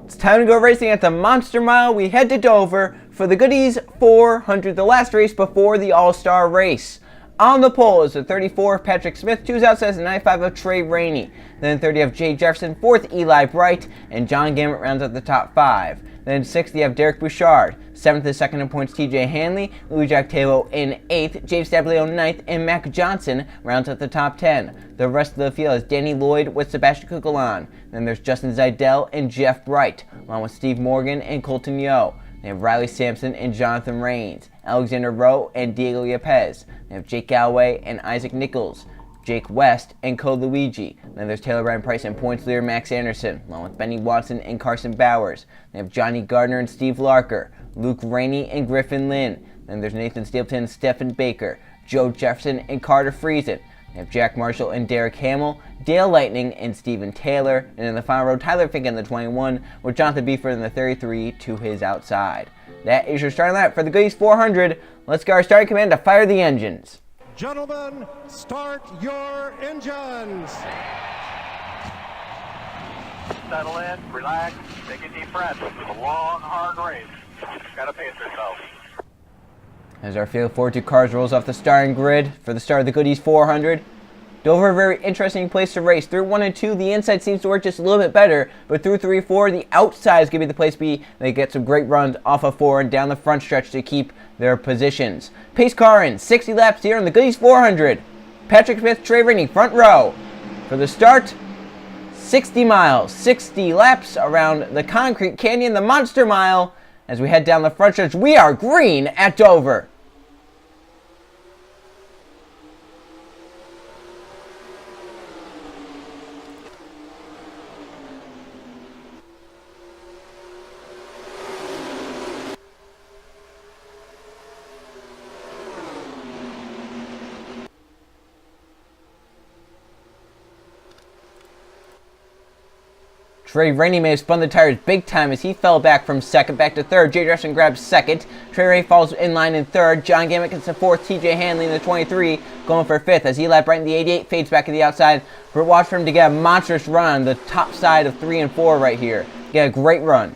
It's time to go racing at the Monster Mile. We head to Dover for the Goody's 400, the last race before the All-Star race. On the pole is the 34 of Patrick Smith, 2's outside, the 95 of Trey Rainey. Then 30 of Jay Jefferson, 4th Eli Bright, and John Gammett rounds out the top 5. Then 6th you have Derek Bouchard, 7th is second in points TJ Hanley, Louis Jack Tavo in 8th, James Stablio 9th, and Mac Johnson rounds out the top 10. The rest of the field is Danny Lloyd with Sebastian Kukulon. Then there's Justin Zidell and Jeff Bright, along with Steve Morgan and Colton Yo. They have Riley Sampson and Jonathan Rains, Alexander Rowe and Diego Yepes. They have Jake Galloway and Isaac Nichols, Jake West and Code Luigi. Then there's Taylor Ryan Price and points leader Max Anderson, along with Benny Watson and Carson Bowers. They have Johnny Gardner and Steve Larker, Luke Rainey and Griffin Lynn. Then there's Nathan Stapleton and Stephen Baker, Joe Jefferson and Carter Friesen. They have Jack Marshall and Derek Hamill, Dale Lightning and Steven Taylor. And in the final row, Tyler Fink in the 21, with Jonathan Beeford in the 33 to his outside. That is your starting lineup for the Goody's 400. Let's get our starting command to fire the engines. Gentlemen, start your engines. Settle in, relax, take a deep breath. It's a long, hard race. Gotta pace yourself. As our Field 42 cars rolls off the starting grid for the start of the Goody's 400. Dover, a very interesting place to race. Through 1 and 2, the inside seems to work just a little bit better, but through 3 and 4, the outside is going to be the place to be. They get some great runs off of 4 and down the front stretch to keep their positions. Pace car in, 60 laps here on the Goody's 400. Patrick Smith, Trey Rainey, front row. For the start, 60 miles, 60 laps around the Concrete Canyon, the Monster Mile. As we head down the front stretch, we are green at Dover. Trey Rainey may have spun the tires big time as he fell back from second back to third. Jay Jefferson grabs second. Trey Rainey falls in line in third. John Gammett gets the fourth. TJ Hanley in the 23 going for fifth as Eli Bright in the 88 fades back to the outside. But watch for him to get a monstrous run on the top side of 3 and 4 right here. Get a great run.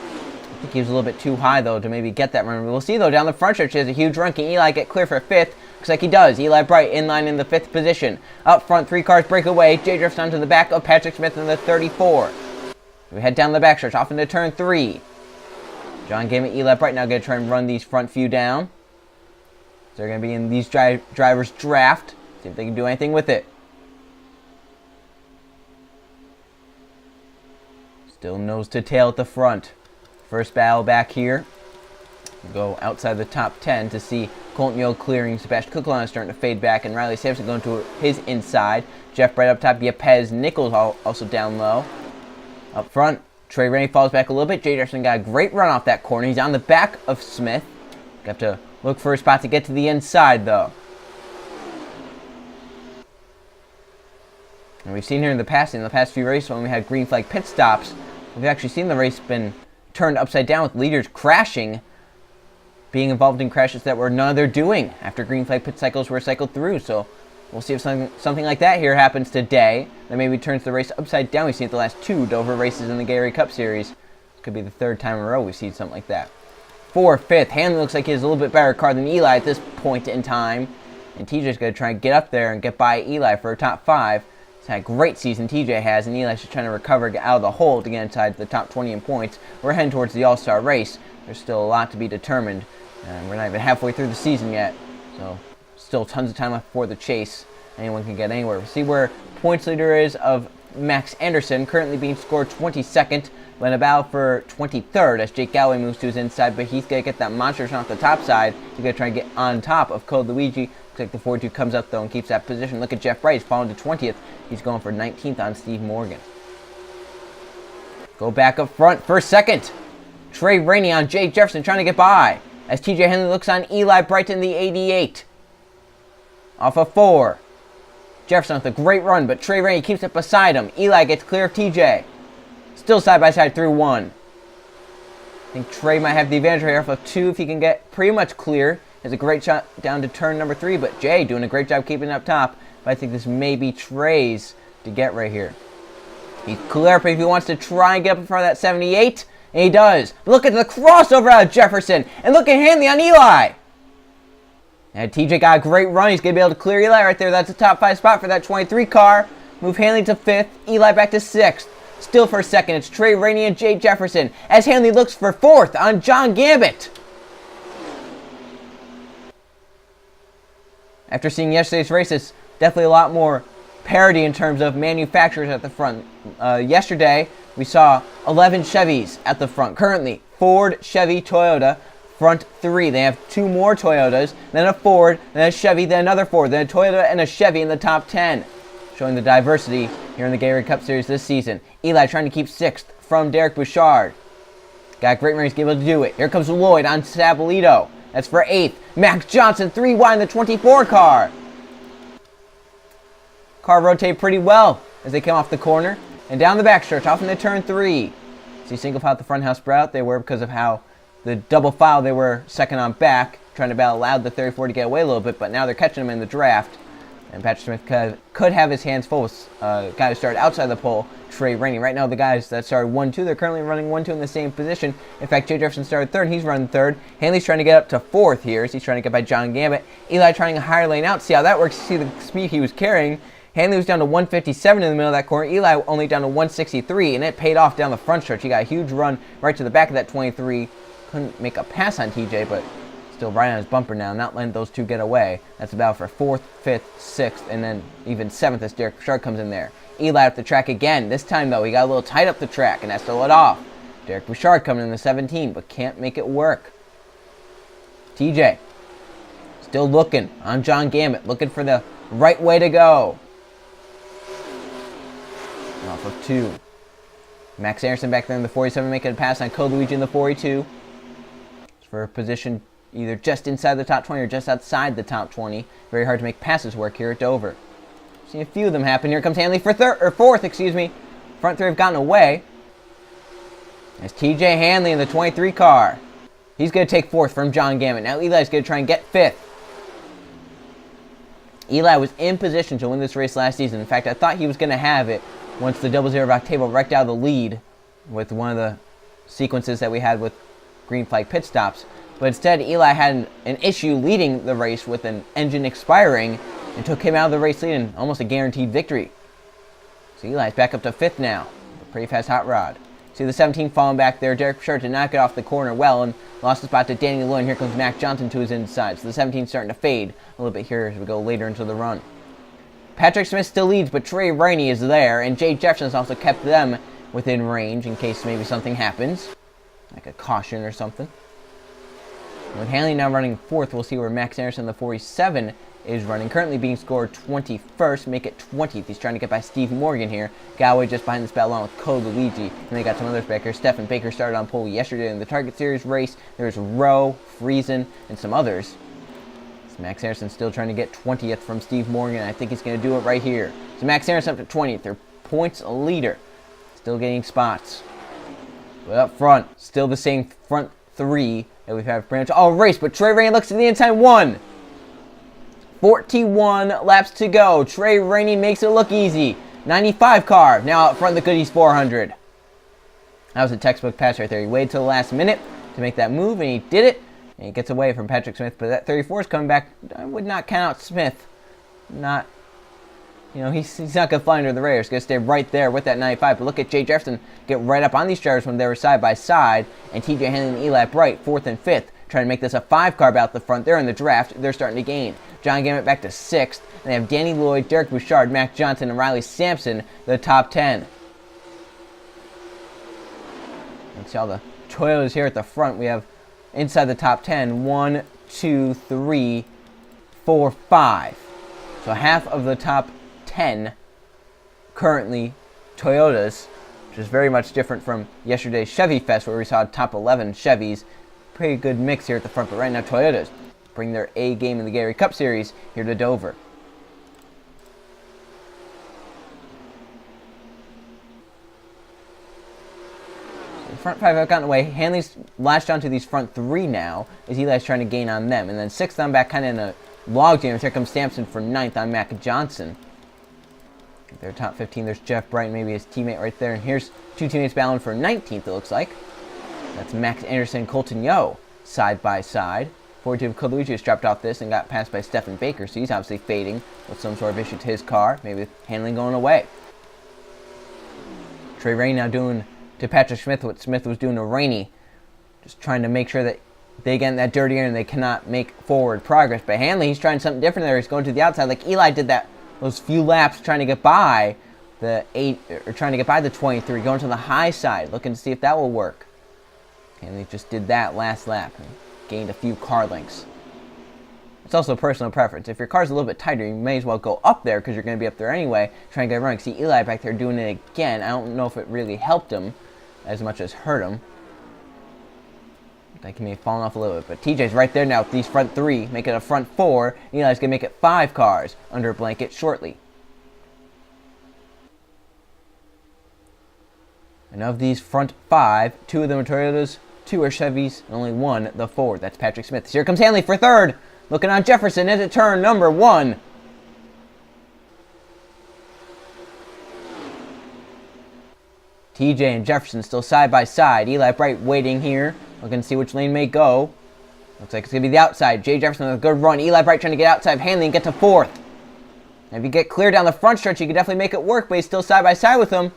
I think he was a little bit too high though to maybe get that run. We'll see though down the front stretch he has a huge run. Can Eli get clear for fifth? Looks like he does. Eli Bright in line in the 5th position. Up front, 3 cars break away. Jay drifts onto the back of Patrick Smith in the 34. We head down the backstretch, off into turn 3. John Gammett, Eli Bright now going to try and run these front few down. So they're going to be in these drivers' draft. See if they can do anything with it. Still nose to tail at the front. First battle back here. We'll go outside the top 10 to see Colton Yo clearing. Sebastian Kukulon starting to fade back, and Riley Sampson going to his inside. Jeff Bright up top. Yepes Nichols also down low. Up front, Trey Rainey falls back a little bit. Jay Jefferson got a great run off that corner. He's on the back of Smith. Got to look for a spot to get to the inside, though. And we've seen here in the past few races when we had green flag pit stops, we've actually seen the race been turned upside down with leaders crashing, being involved in crashes that were none of their doing after green flag pit cycles were cycled through. So we'll see if something like that here happens today that maybe turns the race upside down. We've seen it the last 2 Dover races in the Gatorade Cup Series. This could be the 3rd time in a row we've seen something like that. 4th, 5th. Hanley looks like he has a little bit better car than Eli at this point in time. And TJ's going to try and get up there and get by Eli for a top 5. He's had a great season TJ has, and Eli's just trying to recover, get out of the hole to get inside the top 20 in points. We're heading towards the All-Star race. There's still a lot to be determined. And we're not even halfway through the season yet, so still tons of time left for the chase. Anyone can get anywhere. We'll see where points leader is of Max Anderson, currently being scored 22nd, but in a battle for 23rd as Jake Galloway moves to his inside, but he's going to get that monster shot off the top side. He's going to try and get on top of Code Luigi. Looks like the 42 comes up though and keeps that position. Look at Jeff Bright, he's falling to 20th. He's going for 19th on Steve Morgan. Go back up front for second. Trey Rainey on Jay Jefferson trying to get by, as TJ Henley looks on Eli Bright in the 88. Off of 4. Jefferson with a great run, but Trey Rainey keeps it beside him. Eli gets clear of TJ. Still side by side through 1. I think Trey might have the advantage right off of 2 if he can get pretty much clear. Has a great shot down to turn number 3, but Jay doing a great job keeping it up top. But I think this may be Trey's to get right here. He's clear up if he wants to try and get up in front of that 78. And he does. Look at the crossover out of Jefferson. And look at Hanley on Eli. And TJ got a great run. He's going to be able to clear Eli right there. That's a top 5 spot for that 23 car. Move Hanley to 5th. Eli back to 6th. Still for 2nd. It's Trey Rainey and Jay Jefferson. As Hanley looks for 4th on John Gambit. After seeing yesterday's race, it's definitely a lot more parity in terms of manufacturers at the front. Yesterday, we saw 11 Chevys at the front. Currently, Ford, Chevy, Toyota, front 3. They have 2 more Toyotas, then a Ford, then a Chevy, then another Ford, then a Toyota and a Chevy in the top 10. Showing the diversity here in the Gatorade Cup Series this season. Eli trying to keep 6th from Derek Bouchard. Got great range to be able to do it. Here comes Lloyd on Sabolito. That's for 8th. Max Johnson, 3 wide in the 24 car. Car rotated pretty well as they came off the corner. And down the backstretch, off into turn 3. See, single file at the front house sprout. They were because of how the double file, they were second on back, trying to battle allowed the 34 to get away a little bit, but now they're catching him in the draft. And Patrick Smith could have his hands full with guy who started outside the pole, Trey Rainey. Right now, the guys that started 1-2, they're currently running 1-2 in the same position. In fact, Jay Jefferson started 3rd, he's running 3rd. Hanley's trying to get up to 4th here, as he's trying to get by John Gambit. Eli trying a higher lane out. See how that works. See the speed he was carrying. Hanley was down to 157 in the middle of that corner. Eli only down to 163, and it paid off down the front stretch. He got a huge run right to the back of that 23. Couldn't make a pass on TJ, but still right on his bumper now, not letting those two get away. That's a battle for 4th, 5th, 6th, and then even 7th as Derek Bouchard comes in there. Eli up the track again. This time, though, he got a little tight up the track and has to let off. Derek Bouchard coming in the 17, but can't make it work. TJ still looking on John Gambit, looking for the right way to go. Off of 2. Max Anderson back there in the 47 making a pass on Code Luigi in the 42. For a position either just inside the top 20 or just outside the top 20. Very hard to make passes work here at Dover. See a few of them happen. Here comes Hanley for 4th, excuse me. Front 3 have gotten away. There's TJ Hanley in the 23 car. He's going to take 4th from John Gambit. Now Eli's going to try and get 5th. Eli was in position to win this race last season. In fact, I thought he was going to have it once the 00 rock table wrecked out of the lead with one of the sequences that we had with green flag pit stops. But instead, Eli had an issue leading the race with an engine expiring and took him out of the race lead in almost a guaranteed victory. So Eli's back up to 5th now. Pretty fast hot rod. See the 17 falling back there. Derek Bouchard did not get off the corner well and lost the spot to Danny Lloyd. Here comes Mac Johnson to his inside. So the 17 starting to fade a little bit here as we go later into the run. Patrick Smith still leads, but Trey Rainey is there, and Jay Jefferson's also kept them within range in case maybe something happens, like a caution or something. With Hanley now running 4th, we'll see where Max Anderson, the 47, is running. Currently being scored 21st, make it 20th. He's trying to get by Steve Morgan here. Galway just behind this battle along with Code Luigi. And they got some others back here. Stephen Baker started on pole yesterday in the Target Series race. There's Rowe, Friesen, and some others. Max Anderson still trying to get 20th from Steve Morgan. I think he's going to do it right here. So Max Anderson up to 20th. Their points leader. Still getting spots. But up front, still the same front 3 that we've had pretty much all race. But Trey Rainey looks to the inside 1. 41 laps to go. Trey Rainey makes it look easy. 95 car now out front of the Goodies 400. That was a textbook pass right there. He waited till the last minute to make that move, and he did it. And he gets away from Patrick Smith, but that 34 is coming back. I would not count out Smith. Not, he's not going to fly under the radar. He's going to stay right there with that 95. But look at Jay Jefferson get right up on these drivers when they were side by side. And TJ Hanley and Eli Bright, 4th and 5th, trying to make this a 5-car bout at the front. They're in the draft. They're starting to gain. John Gambit back to 6th. And they have Danny Lloyd, Derek Bouchard, Mac Johnson, and Riley Sampson, the top 10. Let's see all the Toyotas here at the front. We have inside the top 10, 1, 2, 3, 4, 5. So half of the top 10 currently Toyotas, which is very much different from yesterday's Chevy Fest where we saw top 11 Chevys. Pretty good mix here at the front, but right now Toyotas bring their A game in the Gatorade Cup Series here to Dover. Front 5 have gotten away. Hanley's latched onto these front 3 now as Eli's trying to gain on them. And then 6th on back kind of in a log jam. Here comes Sampson for 9th on Mac Johnson. They're top 15. There's Jeff Bright, maybe his teammate right there. And here's two teammates battling for 19th, it looks like. That's Max Anderson and Colton Yo, side by side. 42 Colucci just dropped off this and got passed by Stephen Baker, so he's obviously fading with some sort of issue to his car, maybe with handling going away. Trey Rainey now doing to Patrick Smith what Smith was doing to Rainey, just trying to make sure that they get in that dirty air and they cannot make forward progress. But Hanley, he's trying something different there. He's going to the outside like Eli did those few laps trying to get by the 23, going to the high side, looking to see if that will work. Hanley just did that last lap and gained a few car lengths. It's also a personal preference. If your car's a little bit tighter, you may as well go up there because you're going to be up there anyway, trying to get running. See Eli back there doing it again. I don't know if it really helped him as much as hurt him. Like he may have fallen off a little bit. But TJ's right there now with these front three, making it a front four. Eli's going to make it 5 cars under a blanket shortly. And of these front 5, 2 of them are Toyotas, 2 are Chevys, and only 1 the Ford. That's Patrick Smith. Here comes Hanley for 3rd. Looking on Jefferson into turn number 1. TJ and Jefferson still side by side. Eli Bright waiting here. Looking to see which lane may go. Looks like it's going to be the outside. Jay Jefferson with a good run. Eli Bright trying to get outside Hanley and get to 4th. And if you get clear down the front stretch, you can definitely make it work, but he's still side by side with him.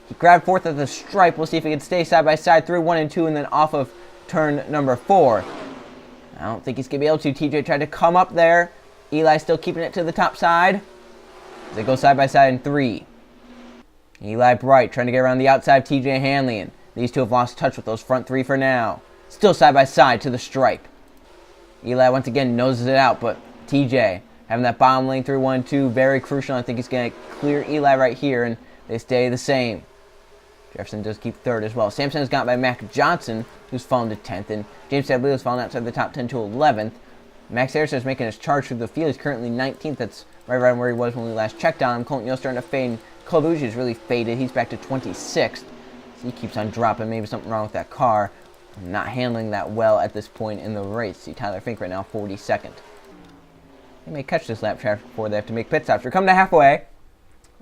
He grabbed 4th at the stripe. We'll see if he can stay side by side through 1 and 2 and then off of turn number 4. I don't think he's going to be able to. TJ tried to come up there. Eli still keeping it to the top side. They go side by side in 3. Eli Bright trying to get around the outside of TJ Hanley. And these two have lost touch with those front 3 for now. Still side by side to the stripe. Eli once again noses it out, but TJ having that bottom lane through 1 and 2, very crucial. I think he's going to clear Eli right here, and they stay the same. Jefferson does keep 3rd as well. Sampson is got by Mac Johnson, who's fallen to 10th, and James Sablio has fallen outside the top 10 to 11th. Max Harrison is making his charge through the field. He's currently 19th. That's right around where he was when we last checked on him. Colton Yost starting to fade. Colucci is really faded. He's back to 26th. So he keeps on dropping. Maybe something wrong with that car. Not handling that well at this point in the race. See Tyler Fink right now, 42nd. They may catch this lap traffic before they have to make pit stops. We're coming to halfway.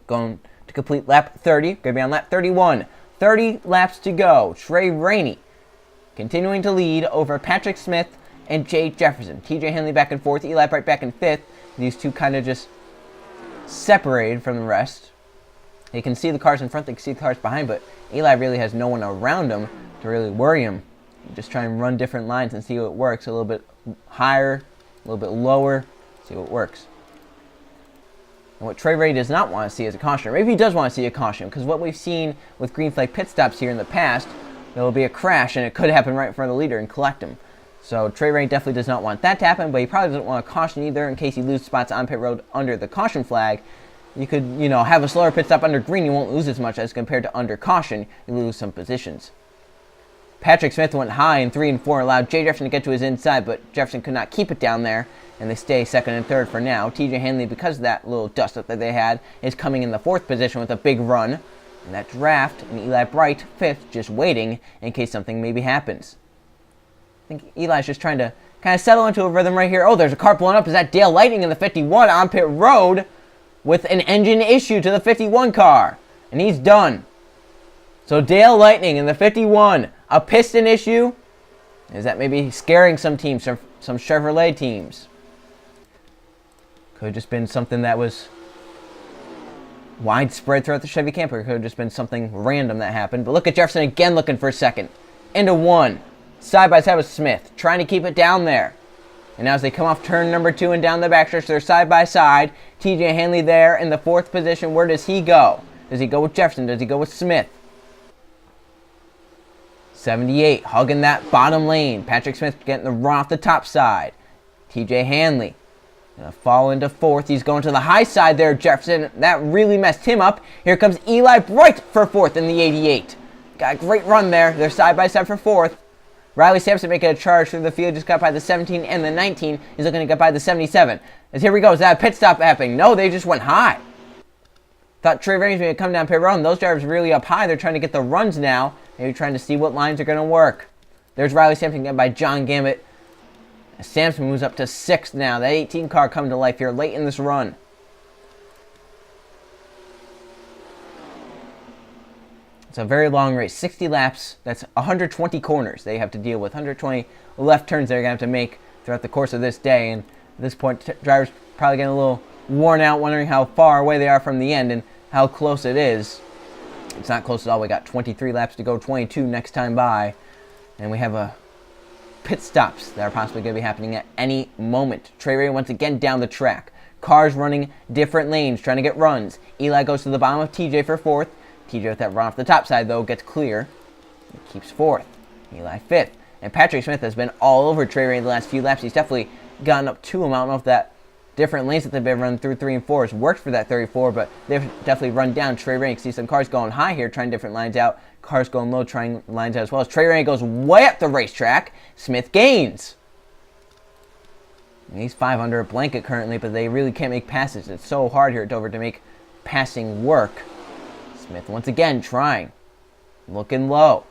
Going to complete lap 30. Going to be on lap 31. 30 laps to go. Trey Rainey continuing to lead over Patrick Smith and Jay Jefferson. TJ Hanley back and 4th. Eli Bright back in 5th. These two kind of just separated from the rest. They can see the cars in front. They can see the cars behind. But Eli really has no one around him to really worry him. Just try and run different lines and see what works. A little bit higher, a little bit lower. See what works. And what Trey Rainey does not want to see is a caution. Or maybe he does want to see a caution, because what we've seen with green flag pit stops here in the past, there will be a crash, and it could happen right in front of the leader and collect him. So Trey Rainey definitely does not want that to happen, but he probably doesn't want a caution either in case he loses spots on pit road under the caution flag. You could, have a slower pit stop under green. You won't lose as much as compared to under caution. You lose some positions. Patrick Smith went high in 3 and 4, allowed Jay Jefferson to get to his inside, but Jefferson could not keep it down there, and they stay 2nd and 3rd for now. TJ Hanley, because of that little dust-up that they had, is coming in the 4th position with a big run. And that draft, and Eli Bright, 5th, just waiting in case something maybe happens. I think Eli's just trying to kind of settle into a rhythm right here. Oh, there's a car blowing up. Is that Dale Lightning in the 51 on pit road with an engine issue to the 51 car? And he's done. So Dale Lightning in the 51, a piston issue. Is that maybe scaring some teams, some Chevrolet teams? Could have just been something that was widespread throughout the Chevy camp, or it could have just been something random that happened. But look at Jefferson again looking for a second. Into 1. Side by side with Smith, trying to keep it down there. And now as they come off turn number 2 and down the backstretch, they're side by side. TJ Hanley there in the 4th position. Where does he go? Does he go with Jefferson? Does he go with Smith? 78, hugging that bottom lane. Patrick Smith getting the run off the top side. TJ Hanley gonna fall into 4th. He's going to the high side there, Jefferson. That really messed him up. Here comes Eli Bright for 4th in the 88. Got a great run there. They're side by side for 4th. Riley Sampson making a charge through the field. Just got by the 17 and the 19. He's looking to get by the 77. As here we go. Is that a pit stop happening? No, they just went high. Thought Trey Rainey was going to come down pit road, and those drivers really up high. They're trying to get the runs now. Maybe trying to see what lines are going to work. There's Riley Sampson getting by John Gambit. Sampson moves up to 6th now. That 18 car coming to life here late in this run. It's a very long race, 60 laps. That's 120 corners they have to deal with, 120 left turns they're going to have to make throughout the course of this day. And at this point, drivers probably getting a little worn out, wondering how far away they are from the end and how close it is. It's not close at all. We got 23 laps to go, 22 next time by. And we have a pit stops that are possibly going to be happening at any moment. Trey Ray once again down the track. Cars running different lanes, trying to get runs. Eli goes to the bottom of TJ for 4th. TJ with that run off the top side, though, gets clear. He keeps 4th. Eli 5th. And Patrick Smith has been all over Trey Ray the last few laps. He's definitely gotten up to him. I don't know if that different lanes that they've been running through 3 and 4 has worked for that 34, but they've definitely run down Trey Ray. You can see some cars going high here, trying different lines out. Cars going low, trying lines out as well. As Trey Ray goes way up the racetrack, Smith gains. And he's 5 under a blanket currently, but they really can't make passes. It's so hard here at Dover to make passing work. Smith once again trying. Looking low.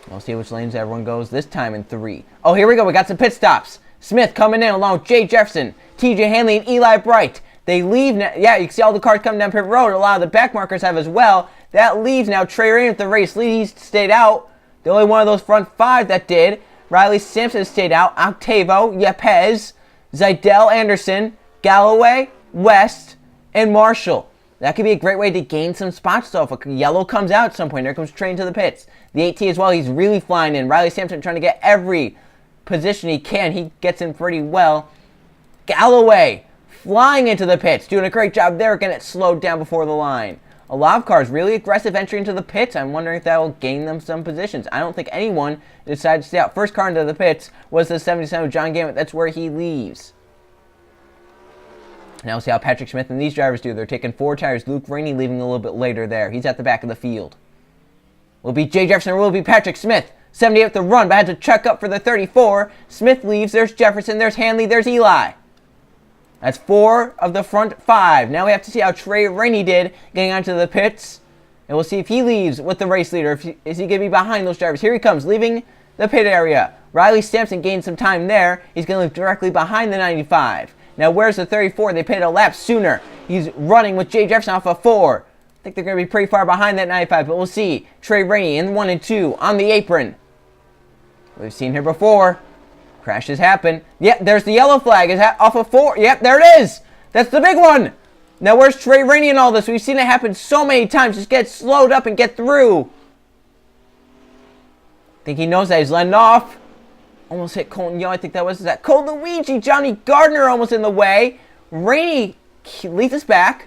We'll see which lanes everyone goes this time in 3. Oh, here we go. We got some pit stops. Smith coming in along with Jay Jefferson, TJ Hanley, and Eli Bright. They leave now. Yeah, you can see all the cars coming down pit road. A lot of the back markers have as well. That leaves now Trey Ray with the race lead. He's stayed out. The only one of those front 5 that did. Riley Sampson stayed out. Octavo, Yepes, Zidell Anderson, Galloway, West, and Marshall. That could be a great way to gain some spots, though. If a yellow comes out at some point, there comes Trey into the pits. The 8T as well, he's really flying in. Riley Sampson trying to get every position he can. He gets in pretty well. Galloway flying into the pits, doing a great job there, getting it slowed down before the line. A lot of cars, really aggressive entry into the pits. I'm wondering if that will gain them some positions. I don't think anyone decided to stay out. First car into the pits was the 77 John Gammett. That's where he leaves. Now we'll see how Patrick Smith and these drivers do. They're taking 4 tires. Luke Rainey leaving a little bit later there. He's at the back of the field. Will it be Jay Jefferson or will it be Patrick Smith? 78 with the run, but had to check up for the 34. Smith leaves. There's Jefferson. There's Hanley. There's Eli. That's 4 of the front 5. Now we have to see how Trey Rainey did getting onto the pits. And we'll see if he leaves with the race leader. Is he going to be behind those drivers? Here he comes, leaving the pit area. Riley Sampson gained some time there. He's going to leave directly behind the 95. Now where's the 34? They pitted a lap sooner. He's running with Jay Jefferson off of 4. I think they're going to be pretty far behind that 95, but we'll see. Trey Rainey in 1 and 2 on the apron. We've seen here before. Crashes happen. Yep, there's the yellow flag. Is that off of 4? Yep, there it is. That's the big one. Now where's Trey Rainey in all this? We've seen it happen so many times. Just get slowed up and get through. I think he knows that. He's letting off. Almost hit Colton Young. I think that was that. Cole Luigi. Johnny Gardner almost in the way. Rainey leads us back.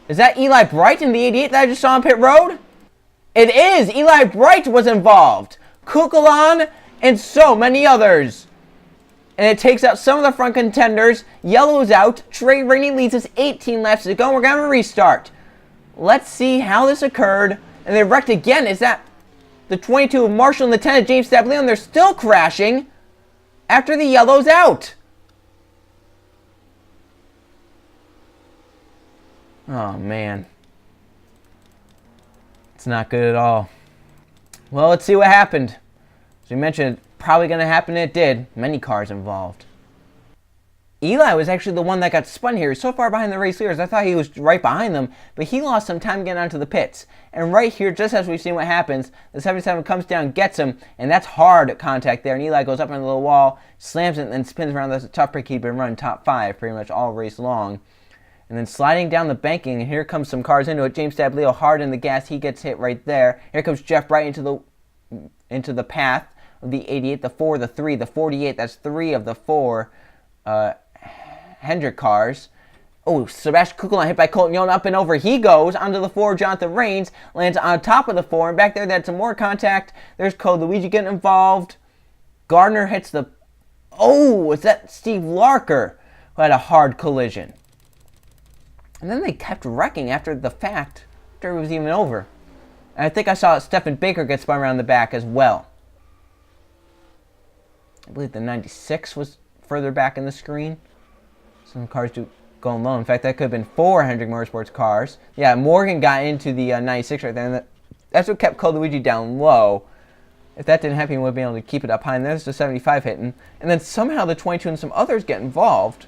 Is that Eli Bright in the 88 that I just saw on pit road? It is. Eli Bright was involved. Kukulon and so many others. And it takes out some of the front contenders. Yellow's out. Trey Rainey leads us 18 laps to go. We're going to restart. Let's see how this occurred. And they wrecked again. Is that the 22 of Marshall and the 10 of James Stablion? And they're still crashing after the yellow's out. Oh, man. It's not good at all. Well, let's see what happened. As we mentioned, probably going to happen. It did. Many cars involved. Eli was actually the one that got spun here. He's so far behind the race leaders. I thought he was right behind them, but he lost some time getting onto the pits. And right here, just as we've seen what happens, the 77 comes down, gets him, and that's hard contact there. And Eli goes up into the wall, slams it, and then spins around. That's a tough break. He'd been running top 5 pretty much all race long. And then sliding down the banking, and here comes some cars into it. James Stablio hard in the gas. He gets hit right there. Here comes Jeff Bright into the path of the 88, the 4, the 3, the 48. That's 3 of the 4 Hendrick cars. Oh, Sebastian Kukulon hit by Colton Young. Up and over he goes onto the 4. Jonathan Rains lands on top of the 4. And back there, they had some more contact. There's Cole Luigi getting involved. Gardner hits the... Oh, is that Steve Larker who had a hard collision? And then they kept wrecking after the fact, after it was even over. And I think I saw Stephen Baker get spun around the back as well. I believe the 96 was further back in the screen. Some cars do going low. In fact, that could have been 4 Hendrick Motorsports cars. Yeah, Morgan got into the 96 right there. And that's what kept Cole Luigi down low. If that didn't happen, he would have been able to keep it up high. And there's the 75 hitting. And then somehow the 22 and some others get involved.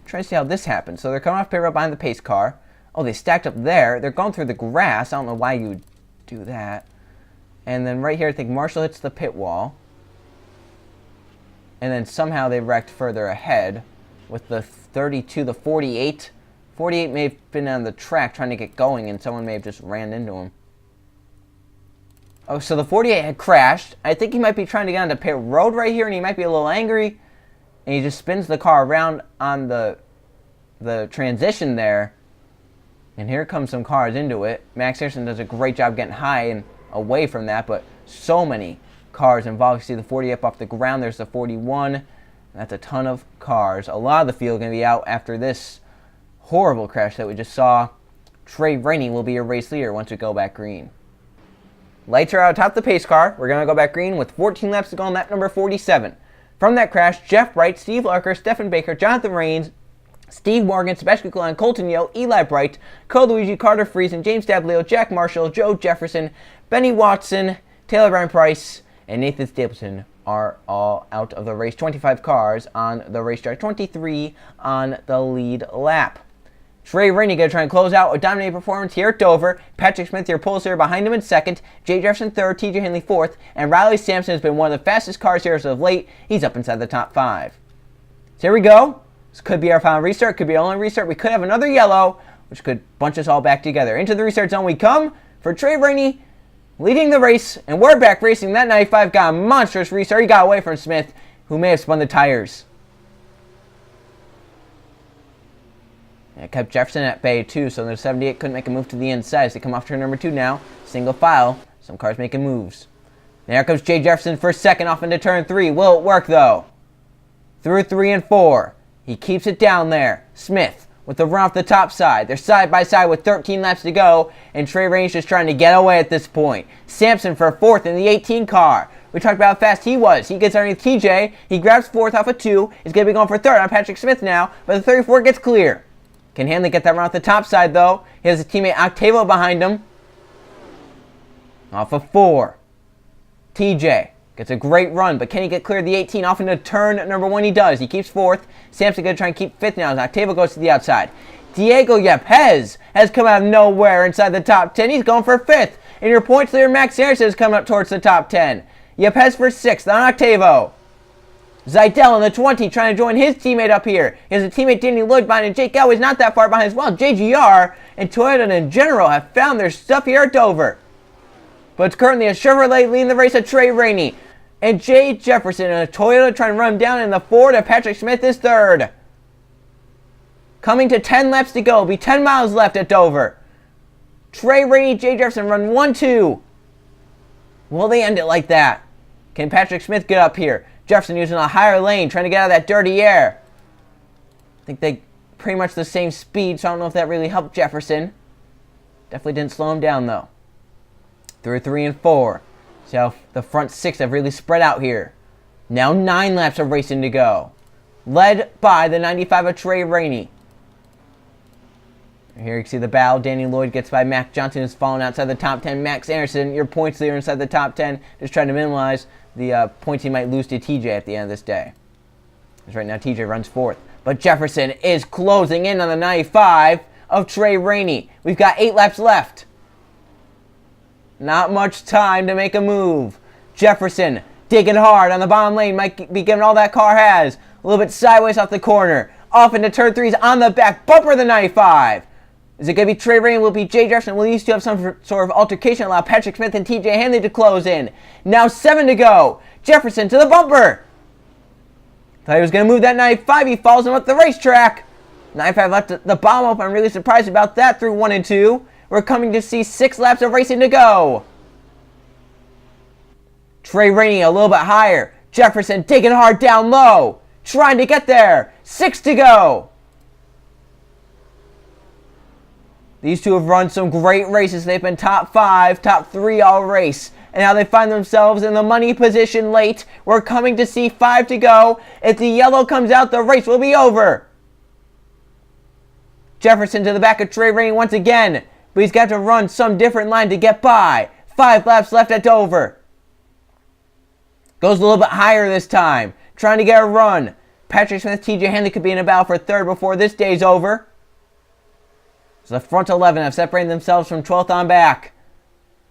Trying to see how this happens. So they're coming off pit road behind the pace car. Oh, they stacked up there. They're going through the grass. I don't know why you would do that. And then right here, I think Marshall hits the pit wall. And then somehow they wrecked further ahead with the 32, the 48. 48 may have been on the track trying to get going, and someone may have just ran into him. Oh, so the 48 had crashed. I think he might be trying to get onto pit road right here, and he might be a little angry. And he just spins the car around on the transition there. And here come some cars into it. Max Harrison does a great job getting high and away from that, but so many cars involved. You see the 40 up off the ground. There's the 41. That's a ton of cars. A lot of the field going to be out after this horrible crash that we just saw. Trey Rainey will be your race leader once we go back green. Lights are out atop the pace car. We're going to go back green with 14 laps to go on lap number 47. From that crash, Jeff Bright, Steve Larker, Stephen Baker, Jonathan Rains, Steve Morgan, Sebastian Klein, Colton Yo, Eli Bright, Cole Luigi, Carter Friesen, James Dablio, Jack Marshall, Joe Jefferson, Benny Watson, Taylor Brian Price, and Nathan Stapleton are all out of the race. 25 cars on the racetrack, 23 on the lead lap. Trey Rainey going to try and close out a dominating performance here at Dover. Patrick Smith, your pole sitter, behind him in second. Jay Jefferson third, TJ Henley fourth. And Riley Sampson has been one of the fastest cars here as of late. He's up inside the top 5. So here we go. This could be our final restart. Could be our only restart. We could have another yellow, which could bunch us all back together. Into the restart zone we come for Trey Rainey leading the race. And we're back racing. That 95 got a monstrous restart. He got away from Smith, who may have spun the tires. It kept Jefferson at bay too, so the 78 couldn't make a move to the inside as they come off turn number 2 now. Single file. Some cars making moves. There comes Jay Jefferson for second off into turn 3. Will it work though? Through 3 and 4. He keeps it down there. Smith with the run off the top side. They're side by side with 13 laps to go, and Trey Rainey's just trying to get away at this point. Sampson for 4th in the 18 car. We talked about how fast he was. He gets underneath TJ. He grabs 4th off of 2. He's going to be going for 3rd on Patrick Smith now, but the 34 gets clear. Can Hanley get that run off the top side, though? He has his teammate Octavo behind him. Off of 4. TJ gets a great run, but can he get clear of the 18 off into turn number 1? He does. He keeps 4th. Sampson going to try and keep 5th now as Octavo goes to the outside. Diego Yepez has come out of nowhere inside the top 10. He's going for 5th. And your points leader, Max Harrison, is coming up towards the top 10. Yepez for 6th on Octavo. Zidell in the 20 trying to join his teammate up here. He has a teammate Danny Lloyd behind, and Jake Elway's not that far behind as well. JGR and Toyota in general have found their stuff here at Dover. But it's currently a Chevrolet leading the race at Trey Rainey. And Jay Jefferson in a Toyota trying to run down in the 4 to Patrick Smith is 3rd. Coming to 10 laps to go. Be 10 miles left at Dover. Trey Rainey, Jay Jefferson run 1-2. Will they end it like that? Can Patrick Smith get up here? Jefferson using a higher lane, trying to get out of that dirty air. I think they pretty much the same speed, so I don't know if that really helped Jefferson. Definitely didn't slow him down, though. Through 3 and 4. See how the front 6 have really spread out here. Now 9 laps of racing to go. Led by the 95 of Trey Rainey. Here you can see the battle. Danny Lloyd gets by Mac Johnson, who's falling outside the top 10. Max Anderson, your points leader inside the top 10, just trying to minimize the points he might lose to TJ at the end of this day. Because right now TJ runs 4th. But Jefferson is closing in on the 95 of Trey Rainey. We've got 8 laps left. Not much time to make a move. Jefferson digging hard on the bottom lane. Might be giving all that car has. A little bit sideways off the corner. Off into turn 3's on the back bumper of the 95. Is it going to be Trey Rainey? Will it be Jay Jefferson? Will these two have some sort of altercation? Allow Patrick Smith and TJ Hanley to close in. Now 7 to go. Jefferson to the bumper. Thought he was going to move that 95. He follows him up the racetrack. 95 left the bottom open. I'm really surprised about that through 1 and 2. We're coming to see 6 laps of racing to go. Trey Rainey a little bit higher. Jefferson digging hard down low. Trying to get there. 6 to go. These two have run some great races. They've been top 5, top 3 all race. And now they find themselves in the money position late. We're coming to see 5 to go. If the yellow comes out, the race will be over. Jefferson to the back of Trey Rainey once again. But he's got to run some different line to get by. 5 laps left at Dover. Goes a little bit higher this time. Trying to get a run. Patrick Smith, TJ Hanley could be in a battle for 3rd before this day's over. So the front 11 have separated themselves from 12th on back.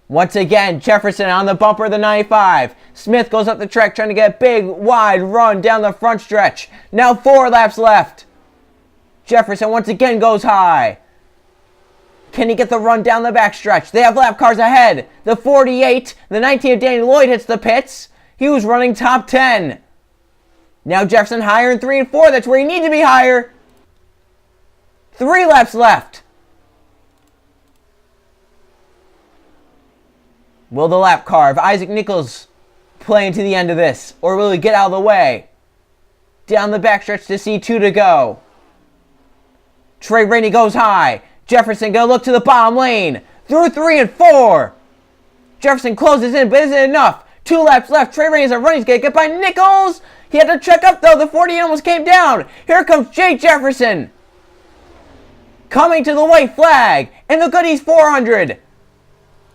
Once again, Jefferson on the bumper of the 95. Smith goes up the track trying to get a big, wide run down the front stretch. Now 4 laps left. Jefferson once again goes high. Can he get the run down the back stretch? They have lap cars ahead. The 48, the 19 of Danny Lloyd hits the pits. He was running top 10. Now Jefferson higher in 3 and 4. That's where he needs to be higher. 3 laps left. Will the lap car of Isaac Nichols play into the end of this? Or will he get out of the way? Down the backstretch to C2 to go. Trey Rainey goes high. Jefferson gonna look to the bottom lane. Through 3 and 4. Jefferson closes in, but isn't enough. 2 laps left. Trey Rainey's a run. He's gonna get by Nichols. He had to check up though. The 40 almost came down. Here comes Jake Jefferson. Coming to the white flag. And the Goodies 400.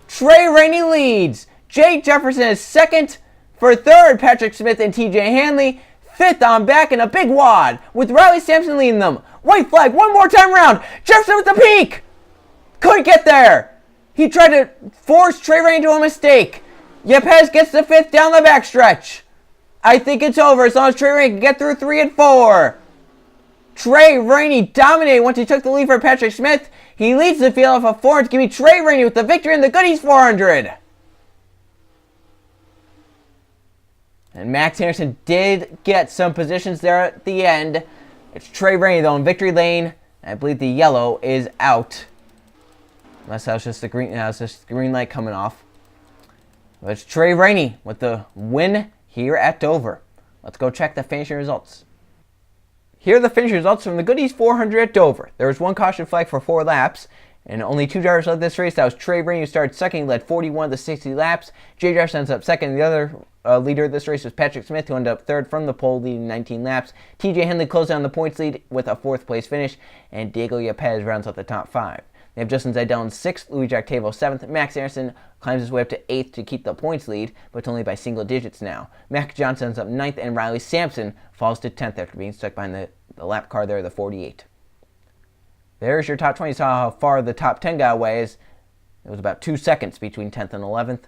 Trey Rainey leads. Jake Jefferson is second. For third, Patrick Smith and TJ Hanley. 5th on back in a big wad with Riley Sampson leading them. White flag, one more time around. Jefferson with the peak. Couldn't get there. He tried to force Trey Rainey into a mistake. Yepes gets the 5th down the backstretch. I think it's over as long as Trey Rainey can get through 3 and 4. Trey Rainey dominated once he took the lead for Patrick Smith. He leads the field off of 4. It's going to be Trey Rainey with the victory in the Goodies 400. And Max Anderson did get some positions there at the end. It's Trey Rainey though in victory lane. I believe the yellow is out. Unless that was just the green, it's just the green light coming off. But it's Trey Rainey with the win here at Dover. Let's go check the finishing results. Here are the finishing results from the Goodies 400 at Dover. There was 1 caution flag for 4 laps, and only 2 drivers led this race. That was Trey Rainey, who started second. He led 41 of the 60 laps. Jay Jefferson ends up second. The other leader of this race was Patrick Smith, who ended up third from the pole, leading 19 laps. TJ Henley closed down the points lead with a 4th place finish, and Diego Yepes rounds out the top 5. They have Justin Zeidel in 6th, Luigi Octavo 7th. Max Anderson climbs his way up to 8th to keep the points lead, but it's only by single digits now. Mac Johnson ends up 9th, and Riley Sampson falls to 10th after being stuck behind the lap car there, the 48. There's your top 20. You saw how far the top 10 got away. It was about 2 seconds between 10th and 11th.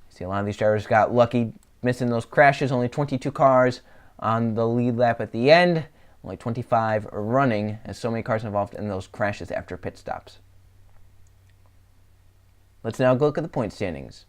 See, a lot of these drivers got lucky missing those crashes. Only 22 cars on the lead lap at the end. Only 25 running, as so many cars involved in those crashes after pit stops. Let's now look at the point standings.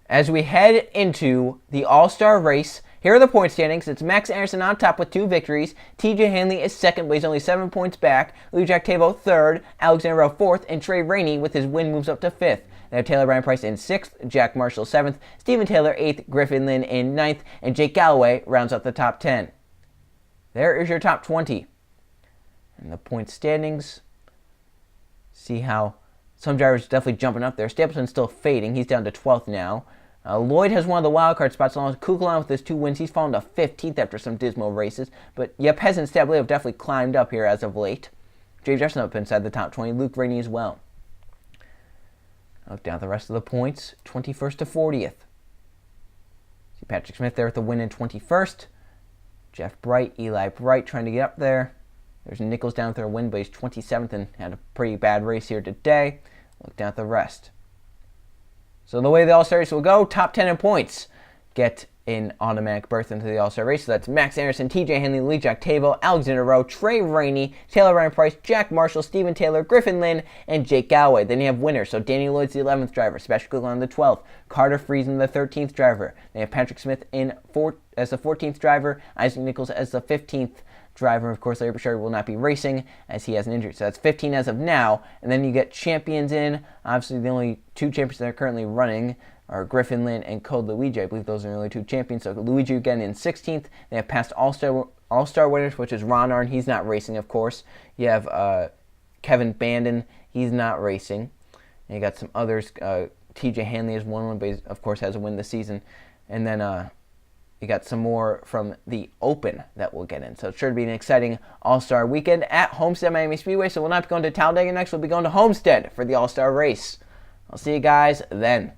As we head into the All-Star race, here are the point standings. It's Max Anderson on top with 2 victories. TJ Hanley is second, but he's only 7 points back. Luigi Octavo third. Alexander Rowe 4th. And Trey Rainey, with his win, moves up to 5th. They have Taylor Ryan Price in 6th. Jack Marshall 7th. Stephen Taylor 8th. Griffin Lynn in 9th. And Jake Galloway rounds up the top 10. There is your top 20. And the point standings. See how some drivers are definitely jumping up there. Stapleton's still fading. He's down to 12th now. Lloyd has one of the wildcard spots along with Kukulon with his 2 wins. He's fallen to 15th after some dismal races. But Yepes and Stabile have definitely climbed up here as of late. Jay Jefferson up inside the top 20. Luke Rainey as well. Look down at the rest of the points. 21st to 40th. See Patrick Smith there with the win in 21st. Jeff Bright, Eli Bright trying to get up there. There's Nichols down with their win, but he's 27th and had a pretty bad race here today. Look down at the rest. So the way the All-Star race will go, top 10 in points get an automatic berth into the All-Star race. So that's Max Anderson, TJ Henley, Luigi Octavo, Alexander Rowe, Trey Rainey, Taylor Ryan Price, Jack Marshall, Stephen Taylor, Griffin Lynn, and Jake Galloway. Then you have winners. So Danny Lloyd's the 11th driver, Sebastian Kukulon the 12th, Carter Friesen the 13th driver. They have Patrick Smith as the 14th driver, Isaac Nichols as the 15th driver. Of course, Larry Bouchard will not be racing as he has an injury. So that's 15 as of now. And then you get champions in. Obviously, the only 2 champions that are currently running are Griffin Lynn and Code Luigi. I believe those are the only 2 champions. So Luigi again in 16th. They have past All-Star winners, which is Ron Arn. He's not racing, of course. You have Kevin Bandon. He's not racing. And you got some others. TJ Hanley has won one, but he, of course, has a win this season. And then you got some more from the Open that we'll get in. So it's sure to be an exciting All-Star weekend at Homestead Miami Speedway. So we'll not be going to Talladega next. We'll be going to Homestead for the All-Star race. I'll see you guys then.